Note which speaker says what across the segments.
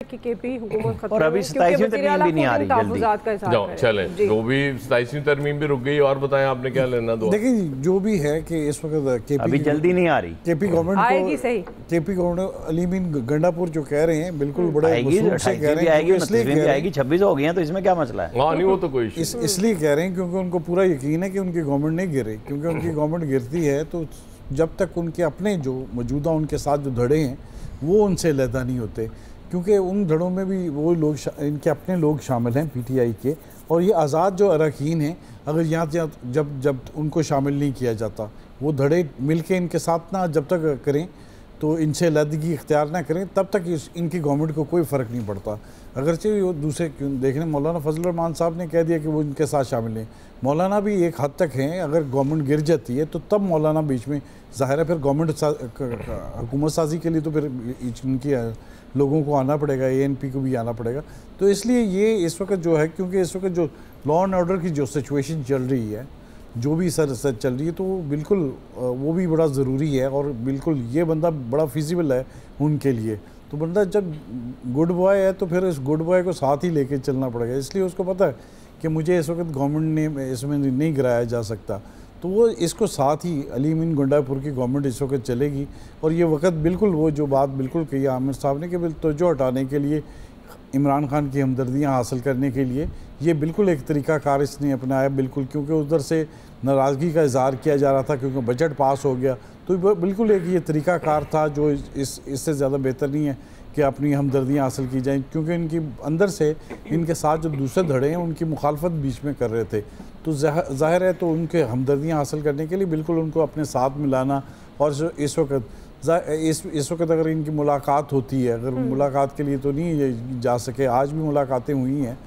Speaker 1: कि केपी हुकूमत खत्म
Speaker 2: और अभी 27वीं तरमीम भी नहीं आ रही जल्दी।
Speaker 3: जाओ चलें, जो भी 27वीं तरमीम भी रुक गई। और बताएं आपने क्या लेना दो।
Speaker 4: देखिए जो भी है कि इस वक्त केपी
Speaker 2: अभी जल्दी नहीं आ रही
Speaker 4: केपी गवर्नमेंट
Speaker 1: आएगी सही।
Speaker 4: KP government Ali mean Gandapur जो कह रहे हैं बिल्कुल बड़े वसूल से कह रहे हैं,
Speaker 2: इसलिए आएगी 26 हो गई हैं, तो इसमें क्या मसला है?
Speaker 3: हाँ नहीं वो तो कोई
Speaker 4: इसलिए कह रहे हैं क्योंकि उनको पूरा यकीन है कि उनकी गवर्नमेंट नहीं गिरे, क्योंकि उनकी गवर्नमेंट गिरती है तो जब तक उनके अपने जो मौजूदा उनके साथ जो धड़े हैं वो उनसे अलहदा नहीं होते, क्योंकि उन धड़ों में भी वो लोग इनके अपने लोग शामिल हैं पीटीआई के, और ये आज़ाद जो अरकान हैं अगर यहाँ जब उनको शामिल नहीं किया जाता, वो धड़े मिल के इनके साथ ना जब तक करें तो इनसे अलहदगी इख्तियार ना करें तब तक इनकी गवर्नमेंट को कोई फ़र्क नहीं पड़ता। अगरचे वो दूसरे देखने मौलाना फजल रहमान साहब ने कह दिया कि वो इनके साथ शामिल नहीं, मौलाना भी एक हद तक हैं, अगर गवर्नमेंट गिर जाती है तो तब मौलाना बीच में, ज़ाहिर है फिर गवर्नमेंट हुकूमत साजी के लिए तो फिर इनकी लोगों को आना पड़ेगा, ANP को भी आना पड़ेगा। तो इसलिए ये इस वक्त जो है, क्योंकि इस वक्त जो लॉ एंड ऑर्डर की जो सिचुएशन चल रही है, जो भी सर चल रही है, तो बिल्कुल वो भी बड़ा ज़रूरी है और बिल्कुल ये बंदा बड़ा फिजिबल है उनके लिए। तो बंदा जब गुड बॉय है तो फिर इस गुड बॉय को साथ ही लेके चलना पड़ेगा, इसलिए उसको पता है कि मुझे इस वक्त गवर्नमेंट ने इसमें नहीं गिराया जा सकता, तो वो इसको साथ ही अली मीन गंडापुर की गवर्नमेंट इस वक्त चलेगी। और ये वक्त बिल्कुल वो जो बात बिल्कुल कही आमिर साहब ने कि तवज्जो हटाने के लिए, इमरान खान की हमदर्दियाँ हासिल करने के लिए ये बिल्कुल एक तरीक़ाकार इसने अपनाया बिल्कुल, क्योंकि उधर से नाराज़गी का इज़हार किया जा रहा था क्योंकि बजट पास हो गया, तो बिल्कुल एक ये तरीक़ाकार था जो इससे ज़्यादा बेहतर नहीं है कि अपनी हमदर्दियाँ हासिल की जाएँ, क्योंकि इनकी अंदर से इनके साथ जो दूसरे धड़े हैं उनकी मुखालफत बीच में कर रहे थे, तो ज़ाहिर है तो उनके हमदर्दियाँ हासिल करने के लिए बिल्कुल उनको अपने साथ मिलाना। और इस वक्त अगर इनकी मुलाकात होती है, अगर मुलाकात के लिए तो नहीं जा सके, आज भी मुलाकातें हुई हैं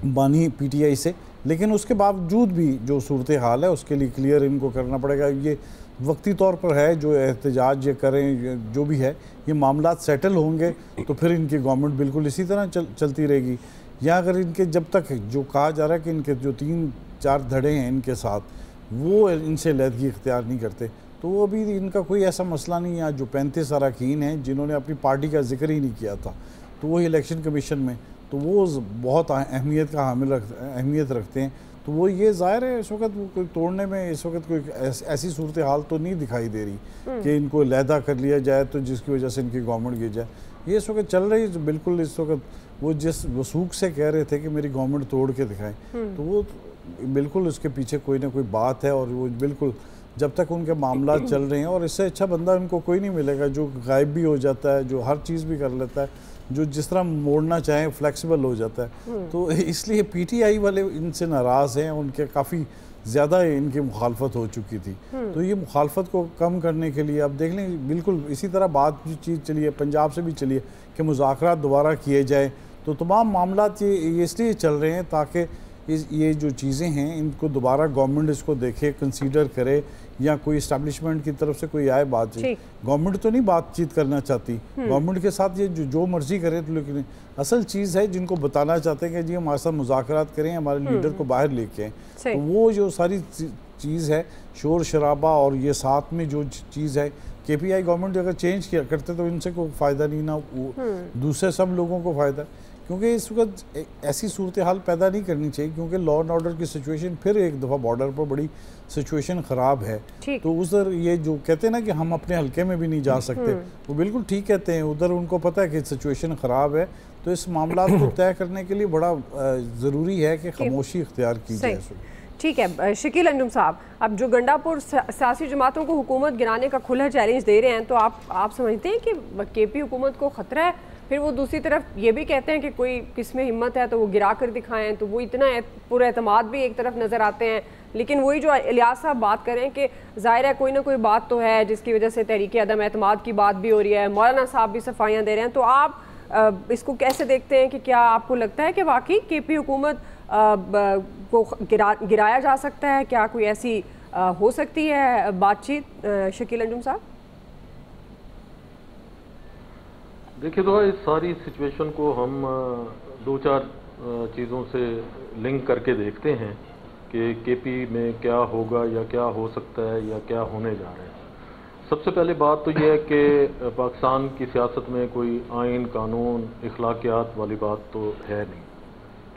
Speaker 4: बानी PTI से, लेकिन उसके बावजूद भी जो सूरत हाल है उसके लिए क्लियर इनको करना पड़ेगा। ये वक्ती तौर पर है, जो एहतजाज ये करें जो भी है, ये मामला सेटल होंगे तो फिर इनकी गवर्नमेंट बिल्कुल इसी तरह चलती रहेगी। या अगर इनके जब तक जो कहा जा रहा है कि इनके जो 3-4 धड़े हैं इनके साथ वो इनसे अलहदगी इख्तियार नहीं करते, तो वो अभी इनका कोई ऐसा मसला नहीं है। जो 35 अरकान हैं जिन्होंने अपनी पार्टी का जिक्र ही नहीं किया था, तो वो इलेक्शन कमीशन में, तो वो बहुत अहमियत रखते हैं, तो वो ये ज़ाहिर है इस वक्त कोई तोड़ने में इस वक्त कोई ऐसी सूरत हाल तो नहीं दिखाई दे रही कि इनको अलहदा कर लिया जाए तो जिसकी वजह से इनकी गवर्नमेंट गिर जाए। ये इस वक्त चल रही है बिल्कुल। इस वक्त वो जिस वसूख से कह रहे थे कि मेरी गवर्नमेंट तोड़ के दिखाएं, तो वो बिल्कुल उसके पीछे कोई ना कोई बात है, और वो बिल्कुल जब तक उनके मामला चल रहे हैं, और इससे अच्छा बंदा उनको कोई नहीं मिलेगा जो गायब भी हो जाता है, जो हर चीज़ भी कर लेता है, जो जिस तरह मोड़ना चाहे फ्लेक्सिबल हो जाता है। तो इसलिए PTI वाले इनसे नाराज़ हैं, उनके काफ़ी ज़्यादा इनकी मुखालफत हो चुकी थी, तो ये मुखालफत को कम करने के लिए अब देख लें बिल्कुल इसी तरह बात जो चीज़ चली है पंजाब से भी चली है कि मुज़ाकरात दोबारा किए जाए, तो तमाम मामला ये इसलिए चल रहे हैं ताकि ये जो चीज़ें हैं इनको दोबारा गवर्नमेंट इसको देखे, कंसीडर करे, या कोई इस्टेब्लिशमेंट की तरफ से कोई आए बातचीत। गवर्नमेंट तो नहीं बातचीत करना चाहती, गवर्नमेंट के साथ ये जो मर्जी करे, तो लेकिन असल चीज़ है जिनको बताना चाहते हैं कि जी हमारे साथ मुज़ाकरात करें, हमारे लीडर को बाहर लेके आएँ, तो वो जो सारी चीज़ है शोर शराबा और ये साथ में जो चीज़ है, KPI गवर्नमेंट अगर चेंज किया करते तो इनसे कोई फ़ायदा नहीं, ना दूसरे सब लोगों को फ़ायदा, क्योंकि इस वक्त ऐसी सूरत हाल पैदा नहीं करनी चाहिए, क्योंकि लॉ एंड ऑर्डर की सिचुएशन फिर एक दफ़ा बॉर्डर पर बड़ी सिचुएशन ख़राब है। तो उधर ये जो कहते हैं ना कि हम अपने हल्के में भी नहीं जा सकते, वो बिल्कुल ठीक कहते हैं, उधर उनको पता है कि सिचुएशन ख़राब है, तो इस मामला को तय करने के लिए बड़ा ज़रूरी है कि खामोशी इख्तियार की जाए।
Speaker 1: ठीक है शकील अंजुम साहब, अब जो गंडापुर सियासी जमातों को हुकूमत गिराने का खुला चैलेंज दे रहे हैं, तो आप समझते हैं कि KP हुकूमत को ख़तरा है? फिर वो दूसरी तरफ ये भी कहते हैं कि कोई किसमें हिम्मत है तो वो गिरा कर दिखाएं, तो वो इतना पुरएतमाद भी एक तरफ नज़र आते हैं, लेकिन वही जो इलियास साहब बात करें कि ज़ाहिर है कोई ना कोई बात तो है जिसकी वजह से तहरीक अदम एतमाद की बात भी हो रही है, मौलाना साहब भी सफाइयाँ दे रहे हैं, तो आप इसको कैसे देखते हैं कि क्या आपको लगता है कि वाकई KP हुकूमत को गिराया जा सकता है? क्या कोई ऐसी हो सकती है बातचीत? शकील अंजुम साहब
Speaker 5: देखिए, तो इस सारी सिचुएशन को हम 2-4 चीज़ों से लिंक करके देखते हैं कि KP में क्या होगा या क्या हो सकता है या क्या होने जा रहा है। सबसे पहले बात तो यह है कि पाकिस्तान की सियासत में कोई आइन, कानून, इखलाकियात वाली बात तो है नहीं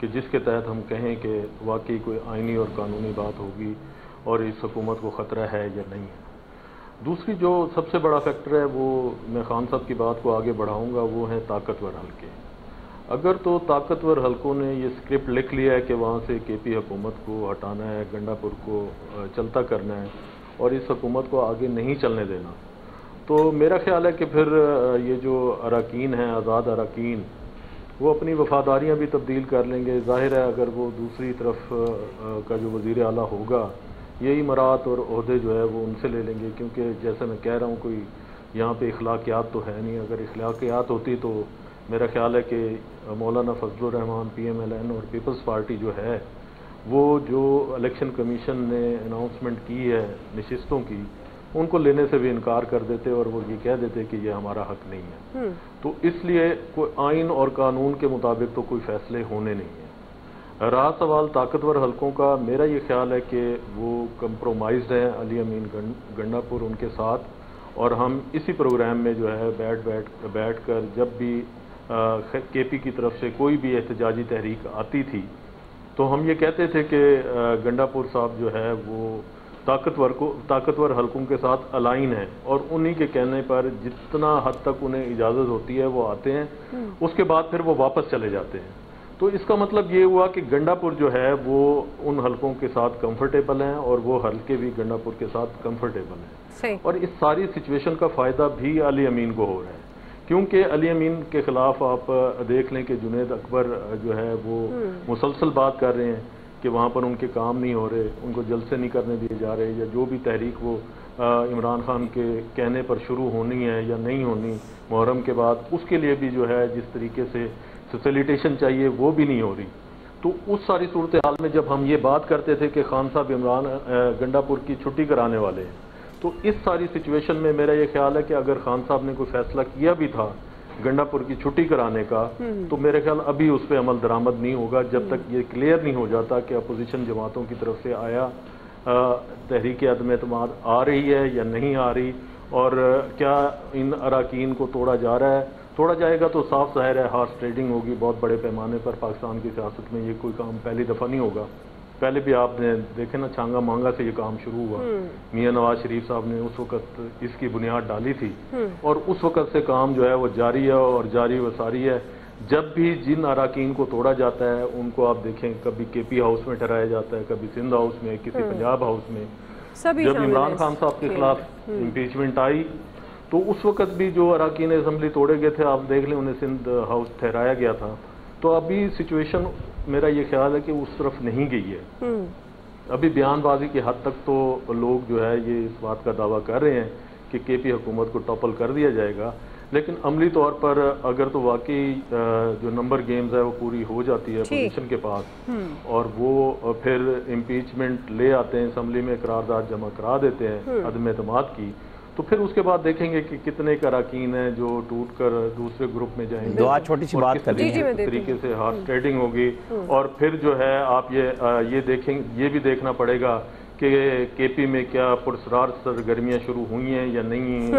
Speaker 5: कि जिसके तहत हम कहें कि वाकई कोई आइनी और कानूनी बात होगी और इस हुकूमत को ख़तरा है या नहीं है। दूसरी जो सबसे बड़ा फैक्टर है, वो मैं खान साहब की बात को आगे बढ़ाऊंगा, वो है ताकतवर हल्के। अगर तो ताकतवर हल्कों ने ये स्क्रिप्ट लिख लिया है कि वहाँ से केपी हुकूमत को हटाना है, गंडापुर को चलता करना है और इस हुकूमत को आगे नहीं चलने देना, तो मेरा ख्याल है कि फिर ये जो अरकान हैं, आज़ाद अरकान, वो अपनी वफादारियाँ भी तब्दील कर लेंगे। जाहिर है अगर वो दूसरी तरफ का जो वज़ीर आला होगा, यही मरात और ओहदे जो है वो उनसे ले लेंगे, क्योंकि जैसे मैं कह रहा हूँ कोई यहाँ पे इखलाकियात तो है नहीं। अगर इखलाकियात होती तो मेरा ख्याल है कि मौलाना फजलुर रहमान, PMLN और पीपल्स पार्टी जो है, वो जो इलेक्शन कमीशन ने अनाउंसमेंट की है नशिस्तों की, उनको लेने से भी इनकार कर देते और वो ये कह देते कि ये हमारा हक नहीं है। तो इसलिए कोई आइन और कानून के मुताबिक तो कोई फैसले होने नहीं है। रहा सवाल ताकतवर हलकों का, मेरा ये ख्याल है कि वो कंप्रोमाइज्ड हैं अली अमीन गंडापुर उनके साथ, और हम इसी प्रोग्राम में जो है बैठ कर जब भी KP की तरफ से कोई भी एहतजाजी तहरीक आती थी, तो हम ये कहते थे कि गंडापुर साहब जो है वो ताकतवर हलकों के साथ अलाइन है और उन्हीं के कहने पर जितना हद तक उन्हें इजाज़त होती है वो आते हैं, उसके बाद फिर वो वापस चले जाते हैं। तो इसका मतलब ये हुआ कि गंडापुर जो है वो उन हलकों के साथ कंफर्टेबल हैं और वो हलके भी गंडापुर के साथ कंफर्टेबल हैं। और इस सारी सिचुएशन का फ़ायदा भी अली अमीन को हो रहा है, क्योंकि अली अमीन के ख़िलाफ़ आप देख लें कि जुनैद अकबर जो है वो मुसलसल बात कर रहे हैं कि वहाँ पर उनके काम नहीं हो रहे, उनको जलसे नहीं करने दिए जा रहे, या जो भी तहरीक वो इमरान खान के कहने पर शुरू होनी है या नहीं होनी मुहर्रम के बाद, उसके लिए भी जो है जिस तरीके से फैसिलिटेशन चाहिए वो भी नहीं हो रही। तो उस सारी सूरत हाल में जब हम ये बात करते थे कि खान साहब इमरान गंडापुर की छुट्टी कराने वाले हैं, तो इस सारी सिचुएशन में मेरा ये ख्याल है कि अगर खान साहब ने कोई फैसला किया भी था गंडापुर की छुट्टी कराने का, तो मेरे ख्याल अभी उस पर अमल दरामद नहीं होगा जब तक ये क्लियर नहीं हो जाता कि अपोजिशन जमातों की तरफ से आया तहरीक अदम एतमाद आ रही है या नहीं आ रही, और क्या इन अरकान को तोड़ा जा रहा है। तोड़ा जाएगा तो साफ जाहिर है हार्स ट्रेडिंग होगी बहुत बड़े पैमाने पर। पाकिस्तान की सियासत में ये कोई काम पहली दफ़ा नहीं होगा, पहले भी आपने देखे ना, छांगा मांगा से ये काम शुरू हुआ। मियां नवाज शरीफ साहब ने उस वक्त इसकी बुनियाद डाली थी और उस वक्त से काम जो है वो जारी है और जारी व सारी है। जब भी जिन अरकान को तोड़ा जाता है उनको आप देखें, कभी KP हाउस में ठहराया जाता है, कभी सिंध हाउस में, किसी पंजाब हाउस में। जब इमरान खान साहब के खिलाफ इम्पीचमेंट आई तो उस वक्त भी जो अरकान असम्बली तोड़े गए थे, आप देख लें, उन्हें सिंध हाउस ठहराया गया था। तो अभी सिचुएशन मेरा ये ख्याल है कि उस तरफ नहीं गई है। अभी बयानबाजी की हद तक तो लोग जो है ये इस बात का दावा कर रहे हैं कि KP हुकूमत को टॉपल कर दिया जाएगा, लेकिन अमली तौर पर अगर तो वाकई जो नंबर गेम्स है वो पूरी हो जाती है अपोजिशन के पास और वो फिर इम्पीचमेंट ले आते हैं, असम्बली में करारदाद जमा करा देते हैं अदम एतमाद की, तो फिर उसके बाद देखेंगे कि कितने अरकान हैं जो टूट कर दूसरे ग्रुप में जाएंगे।
Speaker 2: दो छोटी सी बात कर
Speaker 5: तरीके से हार्स ट्रेडिंग होगी और फिर जो है आप ये देखेंगे, ये भी देखना पड़ेगा कि KP में क्या पुरस्कार सरगर्मियां शुरू हुई हैं या नहीं।